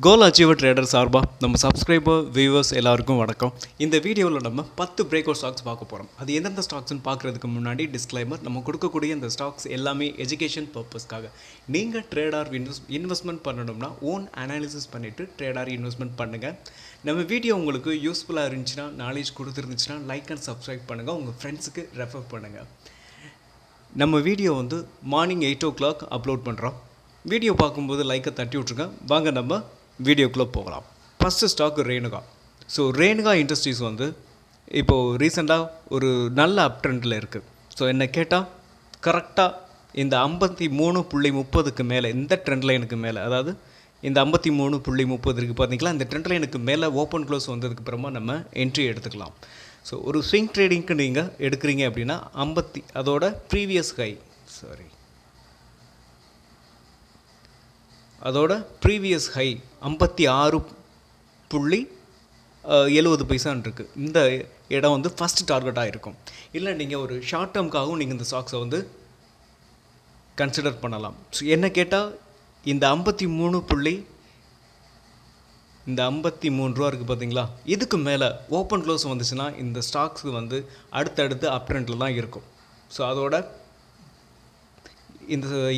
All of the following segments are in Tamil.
கோல் அச்சீவர் ட்ரேடர் சார்பாக நம்ம சப்ஸ்கிரைபர் வியூவர்ஸ் எல்லாருக்கும் வணக்கம். இந்த வீடியோவில் நம்ம 10 பிரேக் அவுட் ஸ்டாக்ஸ் பார்க்க போகிறோம். அது எந்தெந்த ஸ்டாக்ஸ்னு பார்க்குறதுக்கு முன்னாடி டிஸ்க்ளைமர், நம்ம கொடுக்கக்கூடிய இந்த ஸ்டாக்ஸ் எல்லாமே எஜுகேஷன் பர்பஸ்க்காக. நீங்கள் ட்ரேடார் இன்வெஸ்ட்மெண்ட் பண்ணணும்னா ஓன் அனாலிசிஸ் பண்ணிவிட்டு ட்ரேடார் இன்வெஸ்ட்மெண்ட் பண்ணுங்கள். நம்ம வீடியோ உங்களுக்கு யூஸ்ஃபுல்லாக இருந்துச்சுன்னா, நாலேஜ் கொடுத்துருந்துச்சுன்னா லைக் அண்ட் சப்ஸ்கிரைப் பண்ணுங்கள், உங்கள் ஃப்ரெண்ட்ஸுக்கு ரெஃபர் பண்ணுங்கள். நம்ம வீடியோ வந்து மார்னிங் 8 o'clock அப்லோட் பண்ணுறோம். வீடியோ பார்க்கும்போது லைக்கை தட்டி விட்ருங்க. வாங்க நம்ம வீடியோக்குள்ளே போகலாம். First stock Renuka. So Renuka industries வந்து இப்போது ரீசெண்டாக ஒரு நல்ல அப் ட்ரெண்டில் இருக்குது. ஸோ என்னை கேட்டால் கரெக்டாக இந்த 53.30க்கு மேலே, இந்த ட்ரெண்ட் லைனுக்கு மேலே, அதாவது இந்த 53.30 இருக்குது பார்த்தீங்களா, இந்த ட்ரெண்ட் லைனுக்கு மேலே ஓப்பன் க்ளோஸ் வந்ததுக்கு அப்புறமா நம்ம என்ட்ரி எடுத்துக்கலாம். ஸோ ஒரு ஸ்விங் ட்ரேடிங்க்கு நீங்கள் எடுக்கிறீங்க அப்படின்னா அதோட ப்ரீவியஸ் ஹை 56.70 இருக்குது. இந்த இடம் வந்து ஃபஸ்ட் டார்கெட்டாக இருக்கும். இல்லை நீங்கள் ஒரு ஷார்ட் டேர்முக்காகவும் நீங்கள் இந்த ஸ்டாக்ஸை வந்து கன்சிடர் பண்ணலாம். ஸோ என்ன கேட்டால் இந்த 53 ரூபா இருக்குது பார்த்தீங்களா, இதுக்கு மேலே ஓப்பன் க்ளோஸ் வந்துச்சுன்னா இந்த ஸ்டாக்ஸ் வந்து அடுத்தடுத்து அப் ட்ரெண்டில் தான் இருக்கும். ஸோ அதோட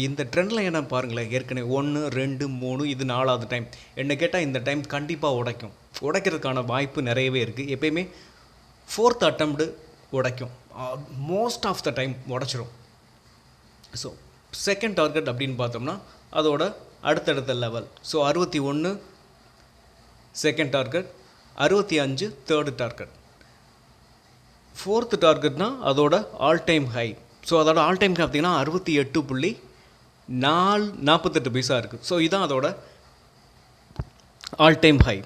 இந்த ட்ரெண்டில் என்ன பாருங்களேன், ஏற்கனவே 1, 2, 3 இது 4வது டைம். என்ன கேட்டால் இந்த டைம் கண்டிப்பாக உடைக்கிறதுக்கான வாய்ப்பு நிறையவே இருக்குது. எப்பயுமே 4th attempt உடைக்கும், மோஸ்ட் ஆஃப் த டைம் உடைச்சிரும். ஸோ செகண்ட் டார்கெட் அப்படின்னு பார்த்தோம்னா அதோட அடுத்தடுத்த level. So 61 second target, 65 third target, 4th டார்கெட்னால் அதோட ஆல் டைம் ஹை. ஸோ அதோட ஆல் டைம் பார்த்தீங்கன்னா 68.48 இருக்குது. ஸோ இதுதான் அதோட ஆல் டைம் ஹை.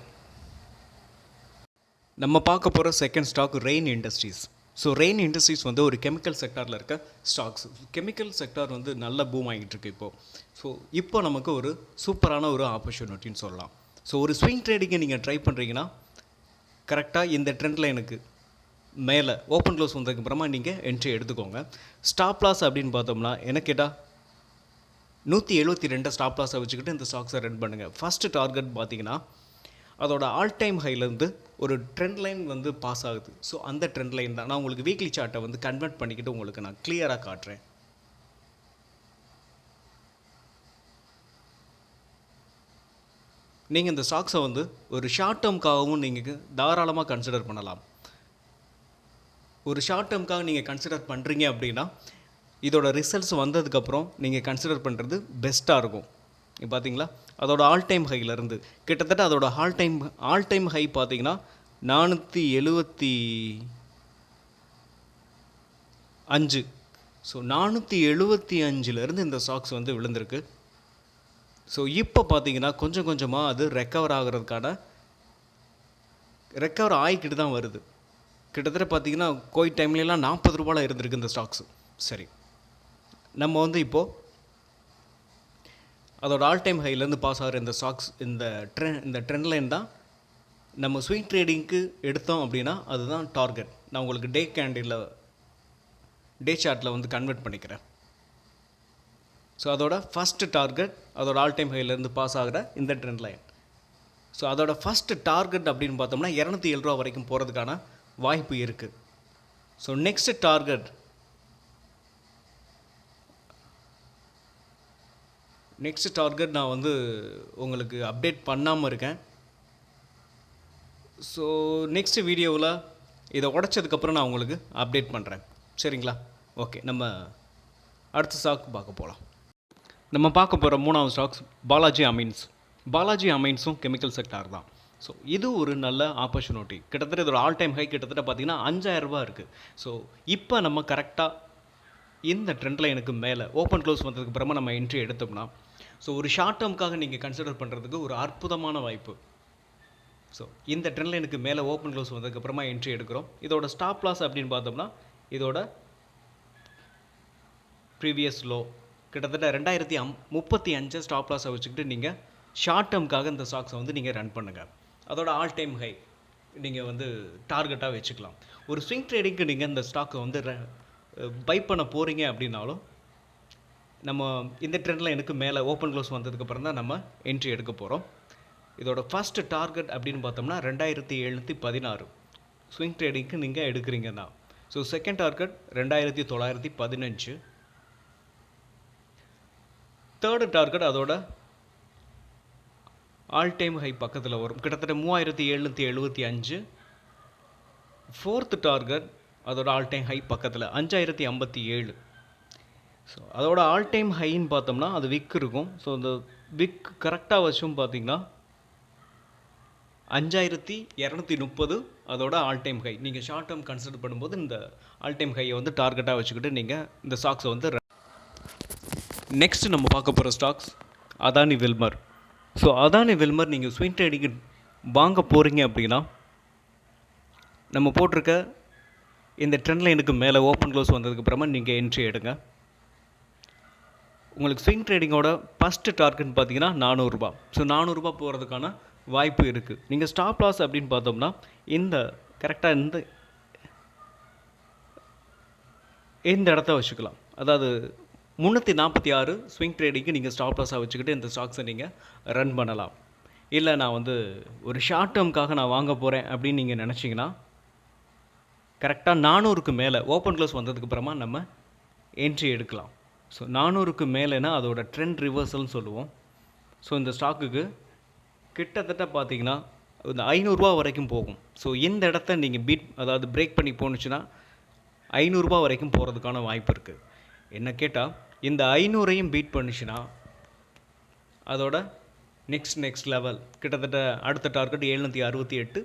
நம்ம பார்க்க போகிற second stock Rain Industries. So Rain Industries வந்து ஒரு கெமிக்கல் செக்டாரில் இருக்க ஸ்டாக்ஸ். கெமிக்கல் செக்டார் வந்து நல்ல பூம் ஆகிட்டு இருக்கு இப்போது. ஸோ இப்போ நமக்கு ஒரு சூப்பரான ஒரு ஆப்பர்ச்சுனிட்டின்னு சொல்லலாம். ஸோ ஒரு ஸ்விங் ட்ரேடிங்கை நீங்கள் ட்ரை பண்ணுறீங்கன்னா கரெக்டாக இந்த ட்ரெண்டில் எனக்கு மேலே ஓப்பன் க்ளோஸ் வந்ததுக்கப்புறமா நீங்கள் என்ட்ரி எடுத்துக்கோங்க. ஸ்டாப் லாஸ் அப்படின்னு பார்த்தோம்னா என்ன கேட்டால் 172 ஸ்டாப் லாஸை வச்சுக்கிட்டு இந்த ஸ்டாக்ஸை ரன் பண்ணுங்கள். ஃபஸ்ட்டு டார்கெட் பார்த்தீங்கன்னா அதோட ஆல் டைம் ஹைலேருந்து ஒரு ட்ரெண்ட் லைன் வந்து பாஸ் ஆகுது. ஸோ அந்த ட்ரெண்ட் லைன் தான். நான் உங்களுக்கு வீக்லி சார்ட்டை வந்து கன்வெர்ட் பண்ணிக்கிட்டு உங்களுக்கு நான் கிளியராக காட்டுறேன். நீங்கள் இந்த ஸ்டாக்ஸை வந்து ஒரு ஷார்ட் டேர்முக்காகவும் நீங்கள் தாராளமாக கன்சிடர் பண்ணலாம். ஒரு ஷார்ட் டேர்முக்காக நீங்கள் கன்சிடர் பண்ணுறீங்க அப்படின்னா இதோட ரிசல்ட்ஸ் வந்ததுக்கப்புறம் நீங்கள் கன்சிடர் பண்ணுறது பெஸ்ட்டாக இருக்கும். இப்போ பார்த்தீங்களா அதோட ஆல் டைம் ஹையிலேருந்து கிட்டத்தட்ட அதோட ஆல் டைம் ஹை பார்த்தீங்கன்னா 475. ஸோ 475லேருந்து இந்த ஸ்டாக்ஸ் வந்து விழுந்திருக்கு. ஸோ இப்போ பார்த்தீங்கன்னா கொஞ்சம் கொஞ்சமாக அது ரெக்கவர் ஆகிக்கிட்டு தான் வருது. கிட்டத்தட்ட பார்த்தீங்கன்னா கோவிட் டைம்லலாம் 40 ரூபாயில் இருந்திருக்கு இந்த ஸ்டாக்ஸு. சரி, நம்ம வந்து இப்போது அதோட ஆல் டைம் ஹைலேருந்து பாஸ் ஆகிற இந்த ஸ்டாக்ஸ் இந்த ட்ரெண்ட் லைன் தான் நம்ம ஸ்விங் ட்ரேடிங்க்கு எடுத்தோம் அப்படின்னா அதுதான் டார்கெட். நான் உங்களுக்கு டே சார்ட்டில் வந்து கன்வெர்ட் பண்ணிக்கிறேன். ஸோ அதோட ஃபஸ்ட்டு டார்கெட் அதோட ஆல் டைம் ஹைலேருந்து பாஸ் ஆகிற இந்த ட்ரெண்ட் லைன். ஸோ அதோட ஃபஸ்ட்டு டார்கெட் அப்படின்னு பார்த்தோம்னா 207 ரூபா வரைக்கும் போகிறதுக்கான வாய்ப்பு இருக்குது. ஸோ நெக்ஸ்ட் டார்கெட் நான் வந்து உங்களுக்கு அப்டேட் பண்ணாமல் இருக்கேன். ஸோ நெக்ஸ்ட் வீடியோவில் இதை உடைச்சதுக்கப்புறம் நான் உங்களுக்கு அப்டேட் பண்ணுறேன். சரிங்களா? ஓகே, நம்ம அடுத்த ஸ்டாக் பார்க்க போகலாம். நம்ம பார்க்க போகிற 3வது ஸ்டாக்ஸ் பாலாஜி அமைன்ஸும் கெமிக்கல் செக்டார் தான். ஸோ இது ஒரு நல்ல ஆப்பர்ச்சுனிட்டி. கிட்டத்தட்ட இதோட ஆல் டைம் ஹை கிட்டத்தட்ட பார்த்தீங்கன்னா 5000 ரூபா இருக்குது. ஸோ இப்போ நம்ம கரெக்டாக இந்த ட்ரெண்ட் லைனுக்கு மேலே ஓப்பன் க்ளோஸ் வந்ததுக்கு அப்புறமா நம்ம என்ட்ரி எடுத்தோம்னா ஸோ ஒரு ஷார்ட் டேர்முக்காக நீங்கள் கன்சிடர் பண்ணுறதுக்கு ஒரு அற்புதமான வாய்ப்பு. ஸோ இந்த ட்ரெண்ட் லைனுக்கு மேலே ஓப்பன் க்ளோஸ் வந்ததுக்கப்புறமா என்ட்ரி எடுக்கிறோம். இதோட ஸ்டாப் லாஸ் அப்படின்னு பார்த்தோம்னா இதோட ப்ரீவியஸ் லோ கிட்டத்தட்ட 2035 ஸ்டாப் லாஸை வச்சுக்கிட்டு நீங்கள் ஷார்ட் டேர்முக்காக இந்த ஸ்டாக்ஸை வந்து நீங்கள் ரன் பண்ணுங்கள். அதோட ஆல் டைம் ஹை நீங்கள் வந்து டார்கெட்டாக வச்சுக்கலாம். ஒரு ஸ்விங் ட்ரேடிங்க்கு நீங்கள் இந்த ஸ்டாக்கை வந்து பை பண்ண போகிறீங்க அப்படின்னாலும் நம்ம இந்த ட்ரெண்டில் எனக்கு மேலே ஓப்பன் க்ளோஸ் வந்ததுக்கப்புறம் தான் நம்ம என்ட்ரி எடுக்க போகிறோம். இதோட ஃபஸ்ட்டு டார்கெட் அப்படின்னு பார்த்தோம்னா 2716 ஸ்விங் ட்ரேடிங்க்கு நீங்கள் எடுக்கிறீங்கன்னா. So second target 2915. Third target அதோட ஆல் டைம் ஹை பக்கத்தில் வரும், கிட்டத்தட்ட 3775. ஃபோர்த்து டார்கெட் அதோட ஆல் டைம் ஹை பக்கத்தில் 5057. ஸோ அதோட ஆல் டைம் ஹைன்னு பார்த்தோம்னா அது விக் இருக்கும். ஸோ இந்த விக் கரெக்டாக வச்சும் பார்த்தீங்கன்னா 5230 அதோட ஆல் டைம் ஹை. நீங்கள் ஷார்ட் டேர்ம் கன்சிடர் பண்ணும்போது இந்த ஆல் டைம் ஹையை வந்து டார்கெட்டாக வச்சுக்கிட்டு நீங்கள் இந்த ஸ்டாக்ஸை வந்து நெக்ஸ்ட் நம்ம பார்க்க போகிற stocks Adani Wilmar. So Adani Wilmar நீங்கள் ஸ்விங் ட்ரேடிங்கு வாங்க போகிறீங்க அப்படின்னா நம்ம போட்டிருக்க இந்த ட்ரெண்ட் லைனுக்கு மேலே ஓப்பன் க்ளோஸ் வந்ததுக்கப்புறமா நீங்கள் என்ட்ரி எடுங்க. உங்களுக்கு ஸ்விங் ட்ரேடிங்கோட ஃபஸ்ட்டு டார்கெட் பார்த்தீங்கன்னா 400 ரூபா. ஸோ 400 ரூபா போகிறதுக்கான வாய்ப்பு இருக்குது. நீங்கள் ஸ்டாப் லாஸ் அப்படின்னு பார்த்தோம்னா இந்த கரெக்டாக இந்த இடத்த வச்சுக்கலாம். அதாவது 346 ஸ்விங் ட்ரேடிங்க்கு நீங்கள் ஸ்டாப் லாஸாக வச்சுக்கிட்டு இந்த ஸ்டாக்ஸை நீங்கள் ரன் பண்ணலாம். இல்லை நான் வந்து ஒரு ஷார்ட் டேர்முக்காக நான் வாங்க போகிறேன் அப்படின்னு நீங்கள் நினச்சிங்கன்னா கரெக்டாக 400க்கு மேலே ஓப்பன் க்ளோஸ் வந்ததுக்கப்புறமா நம்ம என்ட்ரி எடுக்கலாம். ஸோ 400க்கு மேலேனா அதோட ட்ரெண்ட் ரிவர்சல்னு சொல்லுவோம். ஸோ இந்த ஸ்டாக்குக்கு கிட்டத்தட்ட பார்த்தீங்கன்னா இந்த 500 ரூபா வரைக்கும் போகும். ஸோ இந்த இடத்த நீங்கள் அதாவது பிரேக் பண்ணி போணுச்சுன்னா 500 ரூபா வரைக்கும் போகிறதுக்கான வாய்ப்பு இருக்குது. என்ன கேட்டால் இந்த 500ஐயும் பீட் பண்ணிச்சுன்னா அதோட நெக்ஸ்ட் லெவல் கிட்டத்தட்ட அடுத்த டார்கெட் 768,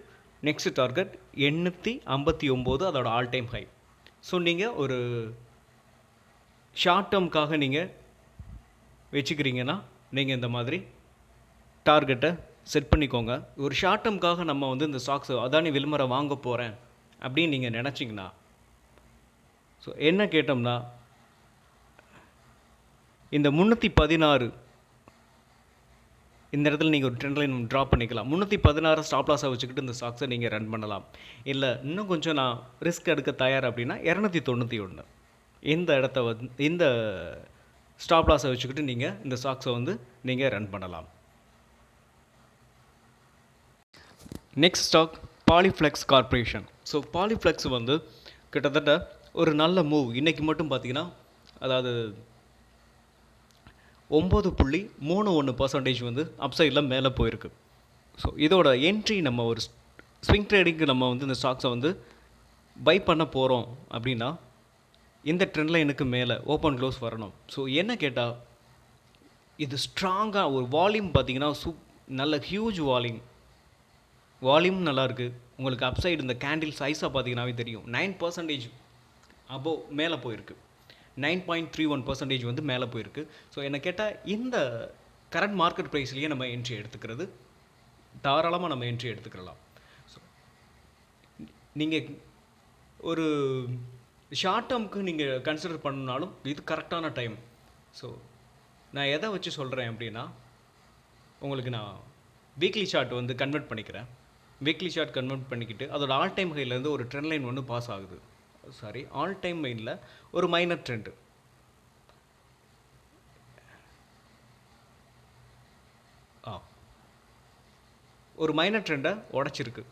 நெக்ஸ்ட் டார்கெட் 859 அதோட ஆல் டைம் ஹை. ஸோ நீங்கள் ஒரு ஷார்ட் டேர்முக்காக நீங்கள் வச்சுக்கிறீங்கன்னா நீங்கள் இந்த மாதிரி டார்கெட்டை செட் பண்ணிக்கோங்க. ஒரு ஷார்ட் டேர்முக்காக நம்ம வந்து இந்த ஸ்டாக்ஸ் அதானி வில்மரை வாங்க போகிறேன் அப்படின்னு நீங்கள் நினச்சிங்கன்னா ஸோ என்ன கேட்டோம்னா இந்த 316 இந்த இடத்துல நீங்கள் ஒரு ட்ரெண்ட் லைன் ட்ராப் பண்ணிக்கலாம். 316 ஸ்டாப் லாஸாக வச்சுக்கிட்டு இந்த ஸ்டாக்ஸை நீங்கள் ரன் பண்ணலாம். இல்லை இன்னும் கொஞ்சம் நான் ரிஸ்க் எடுக்க தயார் அப்படின்னா 291 இந்த இடத்த வந்து இந்த ஸ்டாப் லாஸை வச்சுக்கிட்டு நீங்கள் இந்த ஸ்டாக்ஸை வந்து நீங்கள் ரன் பண்ணலாம். Next stock Polyflex corporation. So Polyflex வந்து கிட்டத்தட்ட ஒரு நல்ல மூவ் இன்றைக்கி மட்டும் பார்த்தீங்கன்னா அதாவது 9.31% வந்து அப்சைடில் மேலே போயிருக்கு. ஸோ இதோட என்ட்ரி நம்ம ஒரு ஸ்விங் ட்ரேடிங்க்கு நம்ம வந்து இந்த ஸ்டாக்ஸை வந்து பை பண்ண போகிறோம் அப்படின்னா இந்த ட்ரெண்ட் லைனுக்கு மேலே ஓப்பன் க்ளோஸ் வரணும். ஸோ என்ன கேட்டால் இது ஸ்ட்ராங்காக ஒரு வால்யூம் பார்த்தீங்கன்னா நல்ல ஹியூஜ் வால்யூம் நல்லாயிருக்கு. உங்களுக்கு அப்சைடு இந்த கேண்டில் சைஸாக பார்த்தீங்கன்னாவே தெரியும் 9% அபோவ் மேலே போயிருக்கு. 9.31% வந்து மேலே போயிருக்கு. ஸோ என்ன கேட்டால் இந்த கரண்ட் மார்க்கெட் ப்ரைஸ்லேயே நம்ம என்ட்ரி எடுத்துக்கிறது தாராளமாக நம்ம என்ட்ரி எடுத்துக்கலாம். ஸோ நீங்கள் ஒரு ஷார்ட் டேர்முக்கு நீங்கள் கன்சிடர் பண்ணாலும் இது கரெக்டான டைம். ஸோ நான் எதை வச்சு சொல்கிறேன் அப்படின்னா உங்களுக்கு நான் வீக்லி சார்ட் வந்து கன்வெர்ட் பண்ணிக்கிறேன். வீக்லி சார்ட் கன்வெர்ட் பண்ணிக்கிட்டு அதோட ஆல் டைம் ஹைலேருந்து ஒரு ட்ரெண்ட் லைன் ஒன்று பாஸ் ஆகுது. ஆல் டைம் லைனில் ஒரு மைனர் ட்ரெண்டு ஒரு மைனர் ட்ரெண்டை உடச்சிருக்கு.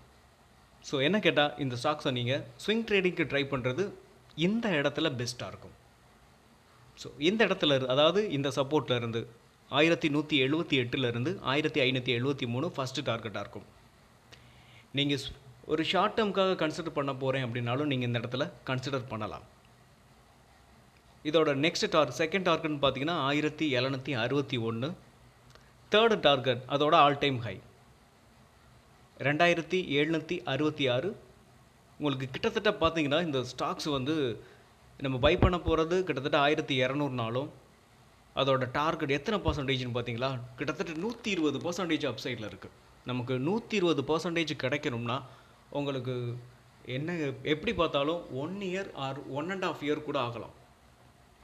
ஸோ என்ன கேட்டால் இந்த ஸ்டாக்ஸை நீங்கள் ஸ்விங் ட்ரேடிங்க்கு ட்ரை பண்ணுறது இந்த இடத்துல பெஸ்ட்டாக இருக்கும். ஸோ இந்த இடத்துல அதாவது இந்த சப்போர்ட்டில் இருந்து 1178 1573 ஃபஸ்ட்டு டார்கெட்டாக இருக்கும். நீங்கள் ஒரு ஷார்ட் டேர்முக்காக கன்சிடர் பண்ண போகிறேன் அப்படின்னாலும் நீங்கள் இந்த இடத்துல கன்சிடர் பண்ணலாம். இதோட நெக்ஸ்ட் செகண்ட் டார்கெட்னு பார்த்தீங்கன்னா 1761. தேர்டு டார்கெட் அதோட ஆல் டைம் ஹை 2766. உங்களுக்கு கிட்டத்தட்ட பார்த்தீங்கன்னா இந்த ஸ்டாக்ஸ் வந்து நம்ம பை பண்ண போகிறது கிட்டத்தட்ட 1200 அதோட டார்கெட் எத்தனை பர்சன்டேஜ்னு பார்த்தீங்களா கிட்டத்தட்ட 120% அப்சைடில் இருக்குது. நமக்கு 120% கிடைக்கணும்னா உங்களுக்கு என்ன எப்படி பார்த்தாலும் 1 இயர் ஆர் 1.5 இயர் கூட ஆகலாம்.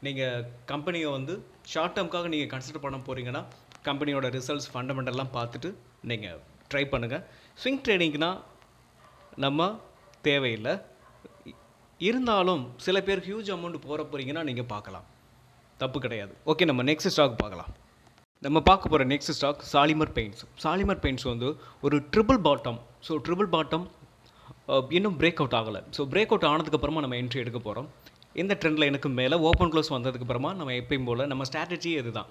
நீங்கள் கம்பெனியை வந்து ஷார்ட் டேர்முக்காக நீங்கள் கன்சிடர் பண்ண போகிறீங்கன்னா கம்பெனியோட ரிசல்ட்ஸ் ஃபண்டமெண்டல்லாம் பார்த்துட்டு நீங்கள் ட்ரை பண்ணுங்கள். ஸ்விங் ட்ரேடிங்னா நம்ம தேவையில்லை. இருந்தாலும் சில பேர் ஹியூஜ் அமௌண்ட் போகிற போகிறீங்கன்னா நீங்கள் பார்க்கலாம், தப்பு கிடையாது. ஓகே, நம்ம நெக்ஸ்ட் ஸ்டாக் பார்க்கலாம். நம்ம பார்க்க போகிற next stock Shalimar paints. Shalimar paints வந்து ஒரு triple bottom. So triple bottom இன்னும் பிரேக் அவுட் ஆகலை. ஸோ பிரேக் அவுட் ஆனதுக்கப்புறமா நம்ம என்ட்ரி எடுக்க போகிறோம். இந்த ட்ரெண்ட் லைனுக்கு மேலே ஓப்பன் க்ளோஸ் வந்ததுக்கப்புறமா நம்ம எப்பயும் போல் நம்ம ஸ்ட்ராட்டஜி இதுதான்.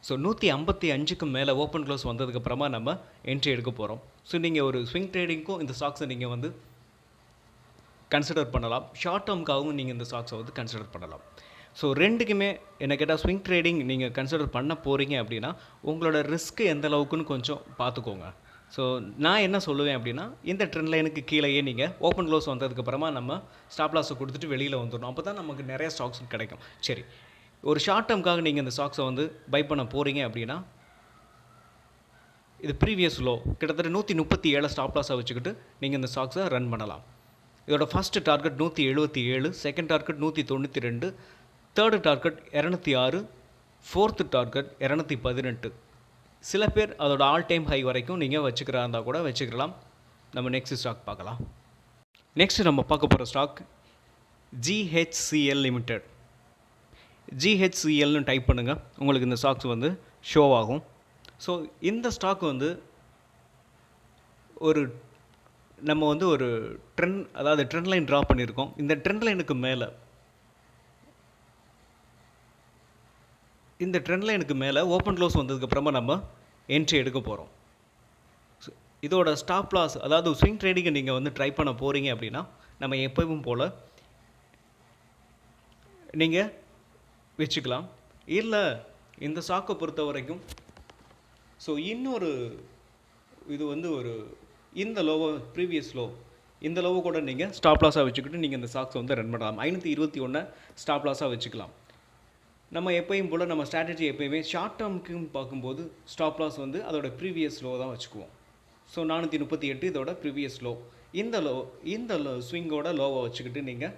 ஸோ 155க்கு மேலே ஓப்பன் க்ளோஸ் வந்ததுக்கப்புறமா நம்ம என்ட்ரி எடுக்க போகிறோம். ஸோ நீங்கள் ஒரு ஸ்விங் ட்ரேடிங்க்கும் இந்த ஸ்டாக்ஸை நீங்கள் வந்து கன்சிடர் பண்ணலாம். ஷார்ட் டேர்முக்காகவும் நீங்கள் இந்த ஸ்டாக்ஸை வந்து கன்சிடர் பண்ணலாம். ஸோ ரெண்டுக்குமே என்ன கேட்டால் ஸ்விங் ட்ரேடிங் நீங்கள் கன்சிடர் பண்ண போகிறீங்க அப்படின்னா உங்களோட ரிஸ்க்கு எந்த அளவுக்குன்னு கொஞ்சம் பார்த்துக்கோங்க. ஸோ நான் என்ன சொல்லுவேன் அப்படின்னா, இந்த ட்ரெண்ட் லைனுக்கு கீழேயே நீங்கள் ஓப்பன் க்ளோஸ் வந்ததுக்கப்புறமா நம்ம ஸ்டாப் லாஸை கொடுத்துட்டு வெளியில் வந்துடணும். அப்போ தான் நமக்கு நிறைய ஸ்டாக்ஸ் கிடைக்கும். சரி, ஒரு ஷார்ட் டேர்முக்காக நீங்கள் இந்த ஸ்டாக்ஸை வந்து பை பண்ண போகிறீங்க அப்படின்னா, இது ப்ரீவியஸ் லோ கிட்டத்தட்ட 137 ஸ்டாப் லாஸை வச்சுக்கிட்டு நீங்கள் இந்த ஸ்டாக்ஸை ரன் பண்ணலாம். இதோட first target 177, second target 192, third target 206, fourth target 218. சில பேர் அதோட ஆல் டைம் ஹை வரைக்கும் நீங்கள் வச்சுக்கிறா இருந்தால் கூட வச்சுக்கலாம். நம்ம நெக்ஸ்ட் ஸ்டாக் பார்க்கலாம். நெக்ஸ்ட் நம்ம பார்க்க போகிற ஸ்டாக் GHCL லிமிடெட். GHCLனு டைப் பண்ணுங்கள், உங்களுக்கு இந்த ஸ்டாக்ஸ் வந்து ஷோ ஆகும். ஸோ இந்த ஸ்டாக் வந்து நம்ம வந்து ஒரு ட்ரெண்ட், அதாவது ட்ரெண்ட் லைன் ட்ரா பண்ணியிருக்கோம். இந்த ட்ரெண்ட் லைனுக்கு மேலே ஓப்பன் க்ளோஸ் வந்ததுக்கப்புறமா நம்ம என்ட்ரி எடுக்க போகிறோம். இதோட ஸ்டாப் லாஸ், அதாவது ஸ்விங் ட்ரேடிங்கை நீங்கள் வந்து ட்ரை பண்ண போகிறீங்க அப்படின்னா நம்ம எப்பவும் போல் நீங்கள் வச்சுக்கலாம். இல்லை இந்த ஸ்டாக்கை பொறுத்த வரைக்கும் ஸோ இன்னொரு இது வந்து இந்த லோவை ப்ரீவியஸ் லோ, இந்த லோவை கூட நீங்கள் ஸ்டாப் லாஸாக வச்சுக்கிட்டு நீங்கள் இந்த ஸ்டாக்ஸை வந்து ரன் பண்ணலாம். 521 ஸ்டாப் லாஸாக வச்சுக்கலாம். நம்ம எப்பயும் போல் நம்ம ஸ்ட்ராட்டஜி எப்போயுமே ஷார்ட் டேர்முக்குன்னு பார்க்கும்போது ஸ்டாப் லாஸ் வந்து அதோட ப்ரீவியஸ் லோ தான் வச்சுக்குவோம். ஸோ 438 இதோட ப்ரீவியஸ் லோ. இந்த ஸ்விங்கோட லோவை வச்சுக்கிட்டு நீங்கள்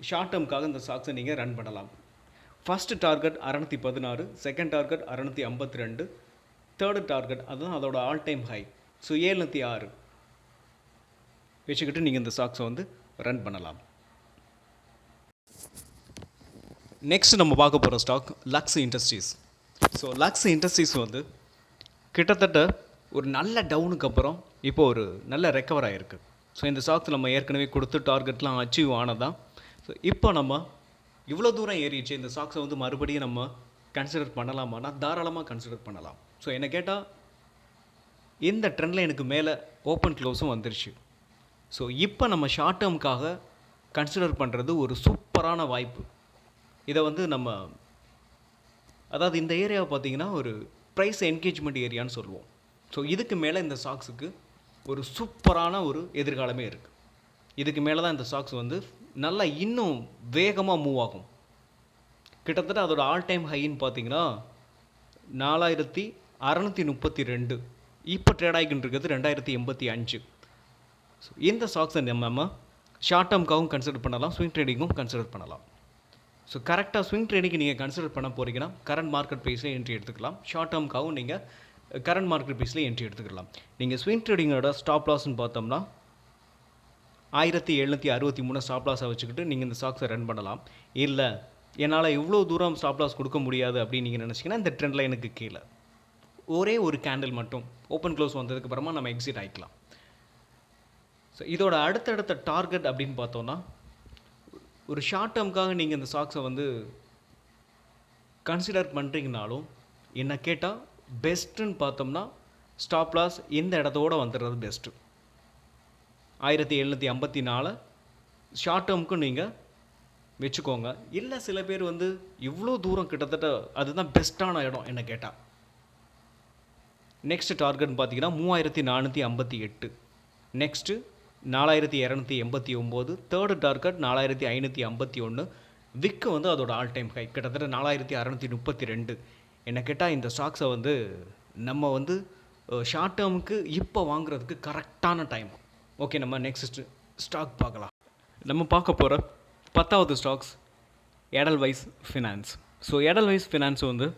ஷார்ட் டேர்முக்காக இந்த ஸ்டாக்ஸை நீங்கள் ரன் பண்ணலாம். First target 616, second target 652, third target அதுதான் அதோட ஆல் டைம் ஹை. ஸோ 706 வச்சுக்கிட்டு நீங்கள் இந்த ஸ்டாக்ஸை வந்து ரன் பண்ணலாம். நெக்ஸ்ட் நம்ம பார்க்க போகிற stock Lux Industries. So Lux Industries வந்து கிட்டத்தட்ட ஒரு நல்ல டவுனுக்கு அப்புறம் இப்போ ஒரு நல்ல ரெக்கவர் ஆகிருக்கு. ஸோ இந்த ஸ்டாக்ஸ் நம்ம ஏற்கனவே கொடுத்து டார்கெட்லாம் அச்சீவ் ஆனதான். ஸோ இப்போ நம்ம இவ்வளோ தூரம் ஏறிச்சு, இந்த ஸ்டாக்ஸை வந்து மறுபடியும் நம்ம கன்சிடர் பண்ணலாமான்னா தாராளமாக கன்சிடர் பண்ணலாம். ஸோ என்னை கேட்டால் இந்த ட்ரெண்ட் லைனுக்கு மேலே ஓப்பன் க்ளோஸும் வந்துருச்சு. ஸோ இப்போ நம்ம ஷார்ட் டேர்முக்காக கன்சிடர் பண்ணுறது ஒரு சூப்பரான வாய்ப்பு. இதை வந்து நம்ம, அதாவது இந்த ஏரியாவை பார்த்திங்கன்னா ஒரு ப்ரைஸ் என்கேஜ்மெண்ட் ஏரியான்னு சொல்லுவோம். ஸோ இதுக்கு மேலே இந்த ஸ்டாக்ஸுக்கு ஒரு சூப்பரான ஒரு எதிர்காலமே இருக்குது. இதுக்கு மேலே தான் இந்த ஸ்டாக்ஸ் வந்து நல்லா இன்னும் வேகமாக மூவ் ஆகும். கிட்டத்தட்ட அதோட ஆல் டைம் ஹைன்னு பார்த்தீங்கன்னா 4632, இப்போ ட்ரேட் ஆகிக்கிட்டு இருக்கிறது 2085. ஸோ இந்த ஸ்டாக்ஸை நம்ம ஷார்ட் டேர்முக்காகவும் கன்சிடர் பண்ணலாம், ஸ்விங் ட்ரேடிங்கும் கன்சிடர் பண்ணலாம். ஸோ கரெக்டாக ஸ்விங் ட்ரேடிங்கு நீங்கள் கன்சிடர் பண்ண போகிறீங்கன்னா கரண்ட் மார்க்கெட் ப்ரைஸில் என்ட்ரி எடுத்துக்கலாம். ஷார்ட் டேர்முக்காகவும் நீங்கள் கரண்ட் மார்க்கெட் ப்ரைஸில் என்ட்ரி எடுத்துக்கலாம். நீங்கள் ஸ்விங் ட்ரேடிங்கோட ஸ்டாப் லாஸ்ன்னு பார்த்தோம்னா 1763 ஸ்டாப் லாஸை வச்சுக்கிட்டு நீங்கள் இந்த ஸ்டாக்ஸை ரன் பண்ணலாம். இல்லை என்னால் இவ்வளோ தூரம் ஸ்டாப் லாஸ் கொடுக்க முடியாது அப்படின்னு நீங்கள் நினச்சிங்கன்னா இந்த ட்ரெண்ட் லைனுக்கு கீழே ஒரே ஒரு கேண்டில் மட்டும் ஓப்பன் க்ளோஸ் வந்ததுக்கப்புறமா நம்ம எக்ஸிட் ஆகிக்கலாம். ஸோ இதோட அடுத்தடுத்த டார்கெட் அப்படின்னு பார்த்தோன்னா, ஒரு ஷார்ட் டேர்முக்காக நீங்கள் இந்த ஸ்டாக்ஸை வந்து கன்சிடர் பண்ணுறீங்கனாலும் என்ன கேட்டால் பெஸ்ட்டுன்னு பார்த்தோம்னா ஸ்டாப் லாஸ் இந்த இடத்தோடு வந்துடுறது பெஸ்ட்டு. 1754 ஷார்ட் டேர்முக்கும் நீங்கள் வச்சுக்கோங்க. இல்லை சில பேர் வந்து இவ்வளோ தூரம் கிட்டத்தட்ட அதுதான் பெஸ்ட்டான இடம் என்ன கேட்டால். நெக்ஸ்ட் டார்கெட்னு பார்த்தீங்கன்னா 3458, நெக்ஸ்ட்டு 4289, தேர்டு டார்கெட் 4551, விக்கு வந்து அதோட ஆல் டைம் ஹை கிட்டத்தட்ட 4632. என்ன கேட்டால் இந்த ஸ்டாக்ஸை வந்து நம்ம வந்து ஷார்ட் டேர்முக்கு இப்போ வாங்குறதுக்கு கரெக்டான டைம். ஓகே, நம்ம நெக்ஸ்ட் ஸ்டாக் பார்க்கலாம். நம்ம பார்க்க போகிற 10வது ஸ்டாக்ஸ் எடல்வைஸ் ஃபினான்ஸ். ஸோ எடல்வைஸ் ஃபினான்ஸ் வந்து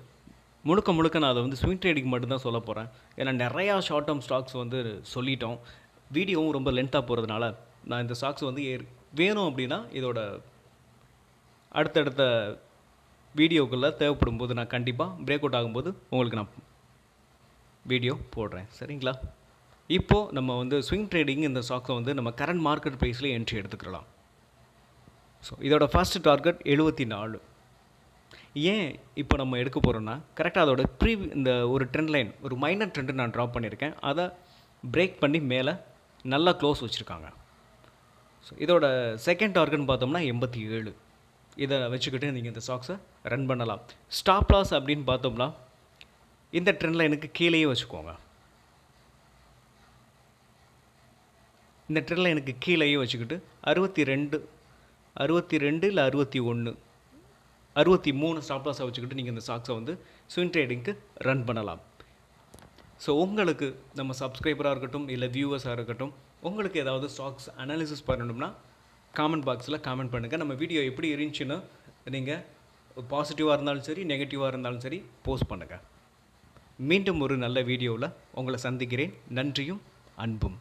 முழுக்க நான் அதை வந்து ஸ்விங் ட்ரேடிங் மட்டும்தான் சொல்ல போகிறேன். ஏன்னா நிறையா ஷார்ட் டேர்ம் ஸ்டாக்ஸ் வந்து சொல்லிட்டோம், வீடியோவும் ரொம்ப லென்த்தாக போகிறதுனால நான் இந்த ஸ்டாக்ஸ் வந்து வேணும் அப்படின்னா இதோட அடுத்தடுத்த வீடியோக்குள்ளே தேவைப்படும் போது நான் கண்டிப்பாக பிரேக் அவுட் ஆகும்போது உங்களுக்கு நான் வீடியோ போடுறேன். சரிங்களா? இப்போது நம்ம வந்து ஸ்விங் ட்ரேடிங் இந்த ஸ்டாக்ஸை வந்து நம்ம கரண்ட் மார்க்கெட் ப்ரைஸ்லேயே என்ட்ரி எடுத்துக்கலாம். ஸோ இதோட ஃபர்ஸ்ட் டார்கெட் 74. ஏன் இப்போ நம்ம எடுக்க போகிறோன்னா, கரெக்டாக அதோட இந்த ஒரு ட்ரெண்ட் லைன், ஒரு மைனர் ட்ரெண்டு நான் ட்ராப் பண்ணியிருக்கேன். அதை பிரேக் பண்ணி மேலே நல்லா க்ளோஸ் வச்சுருக்காங்க. ஸோ இதோட செகண்ட் டார்கெட்னு பார்த்தோம்னா 87. இதை வச்சுக்கிட்டு நீங்கள் இந்த ஸ்டாக்ஸை ரன் பண்ணலாம். ஸ்டாப் லாஸ் அப்படின்னு பார்த்தோம்னா இந்த ட்ரெண்ட் லைனுக்கு கீழேயே வச்சுக்கோங்க. இந்த ட்ரெண்ட் லைனுக்கு கீழேயே வச்சுக்கிட்டு 62 இல்லை 61, 63 ஸ்டாப் லாஸை வச்சுக்கிட்டு நீங்கள் இந்த ஸ்டாக்ஸை வந்து ஸ்விங் ட்ரேடிங்க்கு ரன் பண்ணலாம். ஸோ உங்களுக்கு நம்ம சப்ஸ்கிரைபராக இருக்கட்டும் இல்லை வியூவர்ஸாக இருக்கட்டும், உங்களுக்கு ஏதாவது ஸ்டாக்ஸ் அனாலிசிஸ் பண்ணணும்னா காமெண்ட் பாக்ஸில் காமெண்ட் பண்ணுங்கள். நம்ம வீடியோ எப்படி இருந்துச்சுன்னு நீங்கள் பாசிட்டிவாக இருந்தாலும் சரி, நெகட்டிவாக இருந்தாலும் சரி போஸ்ட் பண்ணுங்கள். மீண்டும் ஒரு நல்ல வீடியோவில் உங்களை சந்திக்கிறேன். நன்றியும் அன்பும்.